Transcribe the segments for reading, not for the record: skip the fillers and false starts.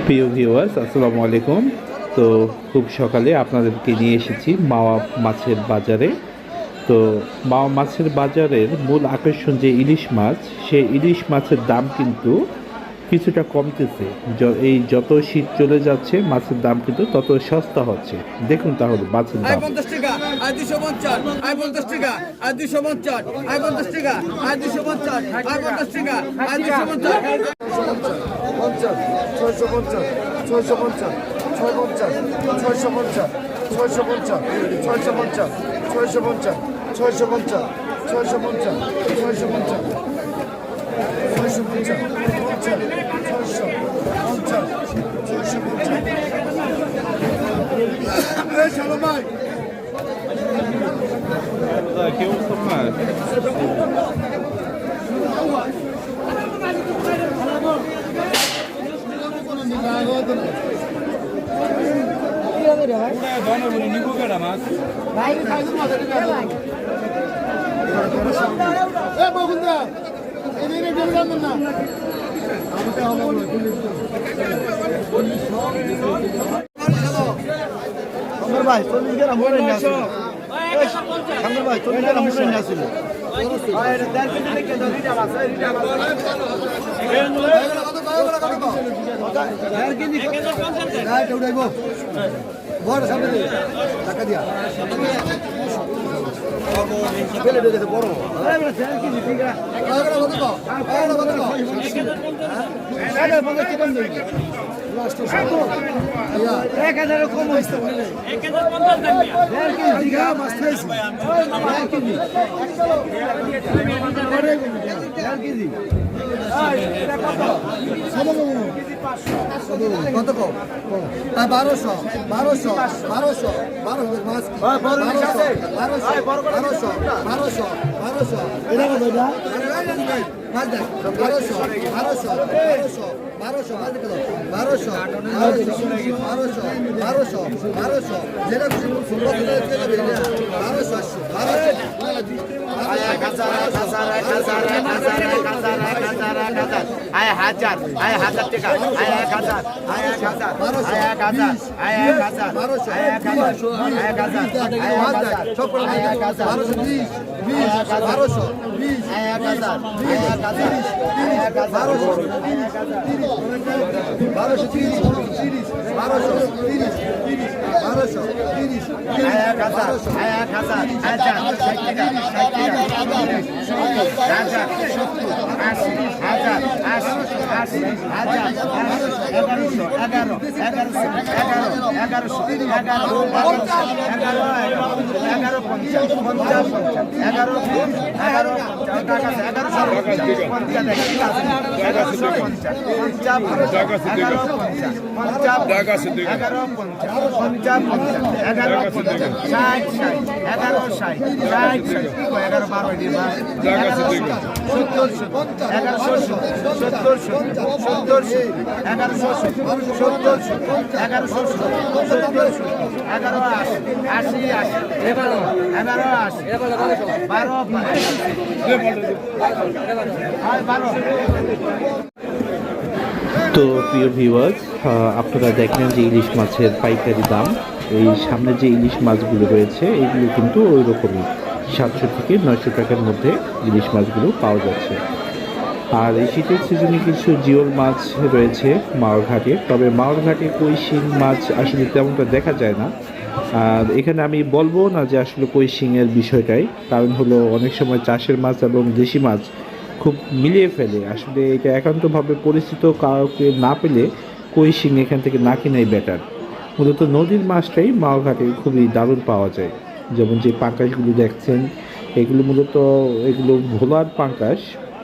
প্রিয় ভিউয়ার্স, আসসালামু আলাইকুম। তো খুব সকালে আপনাদেরকে নিয়ে এসেছি মাওয়া মাছের বাজারে। তো মাওয়া মাছের বাজারের মূল আকর্ষণ যে ইলিশ মাছ, সেই ইলিশ মাছের দাম কিন্তু কিছুটা কমতেছে। এই যত শীত চলে যাচ্ছে মাছের দাম কিন্তু তত সস্তা হচ্ছে। দেখুন তাহলে মাছের দাম। 50 টাকা আর 250 আর 50 টাকা আর 250 আর 50 টাকা আর 250 আর 50 টাকা আর 250 পঞ্চাশ, 650, 650, 650, 650, 650, 650, 650, 650, 650, 650, কেউ তোমার ভাই 40 গ্রাম মরে না আসলে ভাই 40 গ্রাম মরে না আসলে টাকা দিয়া ফেলে দিতে বড় কম হয়েছে কত কম 1200 1200 1200 1200 মাছ 1200 1200 1200 1200 এটা কত এটা মাছ দেখ 1200 1200 1200 1200 মাছ দেখ 1200 1200 1200 যেটা খুশি সুন্দর করে দেবে 1200 আয় হাজার টাকা আয় 1000 আয় 1000 আয় 1000 আয় 1000 আয় 1000 সব করে 1220 20 1200 20 আয় 1000 তো প্রিয় ভিউয়ার্স, আপনারা দেখলেন যে ইলিশ মাছের পাইকারি দাম। এই সামনে যে ইলিশ মাছগুলো রয়েছে এগুলো কিন্তু ওই রকমই 700 থেকে 900 টাকার মধ্যে ইলিশ মাছগুলো পাওয়া যাচ্ছে। আর এই শীতের সিজনে কিছু জিওল মাছ রয়েছে মাওয়া ঘাটে, তবে মাওয়া ঘাটে কই শিং মাছ আসলে তেমনটা দেখা যায় না। আর এখানে আমি বলবো না যে আসলে কই শিংয়ের বিষয়টাই, কারণ হলো অনেক সময় চাষের মাছ এবং দেশি মাছ খুব মিলিয়ে ফেলে। আসলে এটা একান্তভাবে পরিচিত কাউকে না পেলে কই শিং এখান থেকে না কেনাই বেটার। মূলত নদীর মাছটাই মাওয়া ঘাটে খুবই দারুণ পাওয়া যায়। যেমন যে পাঙ্কাশগুলো দেখছেন, এগুলো মূলত ভোলার পাঙ্কাশ,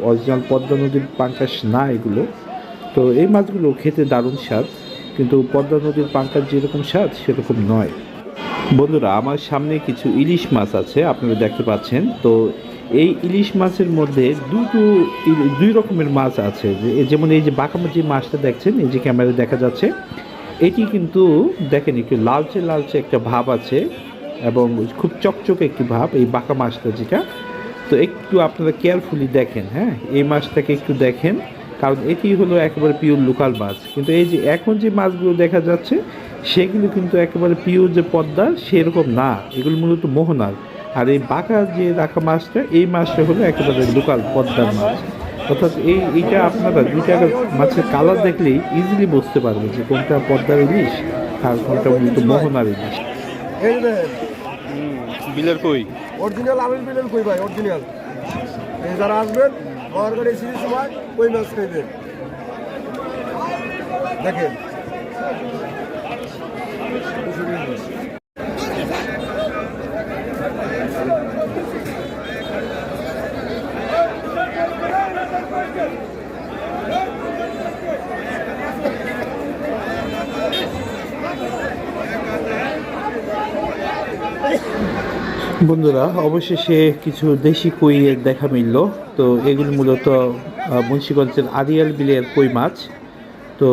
অরিজিনাল পদ্মা নদীর পাঙ্কাশ না এগুলো। তো এই মাছগুলো খেতে দারুণ স্বাদ, কিন্তু পদ্মা নদীর পাঙ্কাশ যেরকম স্বাদ সেরকম নয়। বন্ধুরা, আমার সামনে কিছু ইলিশ মাছ আছে, আপনারা দেখতে পাচ্ছেন। তো এই ইলিশ মাছের মধ্যে দুই রকমের মাছ আছে। যেমন এই যে বাঁকা যে মাছটা দেখছেন, এই যে ক্যামেরায় দেখা যাচ্ছে, এটি কিন্তু দেখেন একটু লালচে লালচে একটা ভাব আছে এবং খুব চকচকে একটি ভাব এই বাঁকা মাছটা যেটা। তো একটু আপনারা কেয়ারফুলি দেখেন, হ্যাঁ, এই মাছটাকে একটু দেখেন, কারণ এটি হলো একেবারে পিওর লোকাল মাছ। কিন্তু এই যে এখন যে মাছগুলো দেখা যাচ্ছে সেগুলো কিন্তু একেবারে পিওর যে পদ্মা সেরকম না, এগুলো মূলত মোহনার। আর এই বাঁকা যে রাখা মাছটা, এই মাছটা হলো একেবারে লোকাল পদ্মার মাছ। অর্থাৎ এইটা আপনারা দুইটা মাছের কালার দেখলেই ইজিলি বুঝতে পারবেন যে কোনটা পদ্মার ইলিশ আর কোনটা মূলত মোহনার ইলিশ। এই যে বিলের কই অরিজিনাল আমির বিলের কই ভাই, অরিজিনাল। যারা আসবেন আমার গাড়ি সিরিজ সময় কই মাছ খাইবেন দেখেন। বন্ধুরা, অবশেষে কিছু দেশি কইয়ের দেখা মিলল। তো এগুলো মূলত মুন্সিগঞ্জের আড়িয়াল বিলের কই মাছ। তো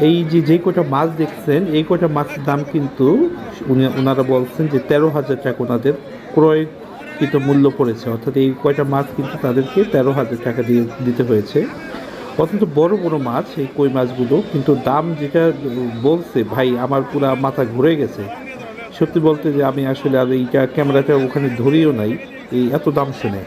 এই যে কটা মাছ দেখছেন, এই কটা মাছের দাম কিন্তু ওনারা বলছেন যে 13,000 টাকা ওনাদের ক্রয়কৃত মূল্য পড়েছে। অর্থাৎ এই কয়টা মাছ কিন্তু তাদেরকে 13,000 টাকা দিয়ে দিতে হয়েছে। অত্যন্ত বড় বড় মাছ এই কই মাছগুলো, কিন্তু দাম যেটা বলছে ভাই আমার পুরা মাথা ঘুরে গেছে। সত্যি বলতে যে আমি আসলে আর এইটা ক্যামেরাটা ওখানে ধরিও নাই এই এত দাম শুনে।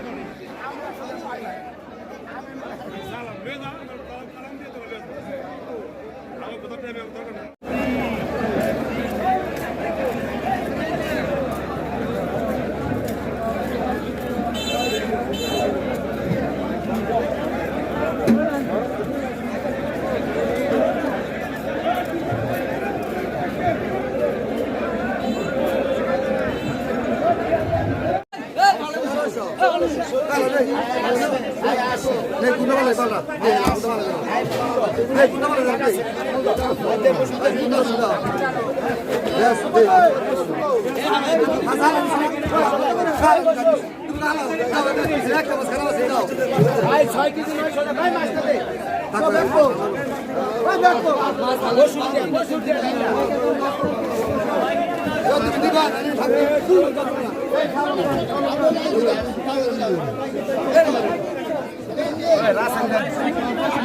রাসায়নিক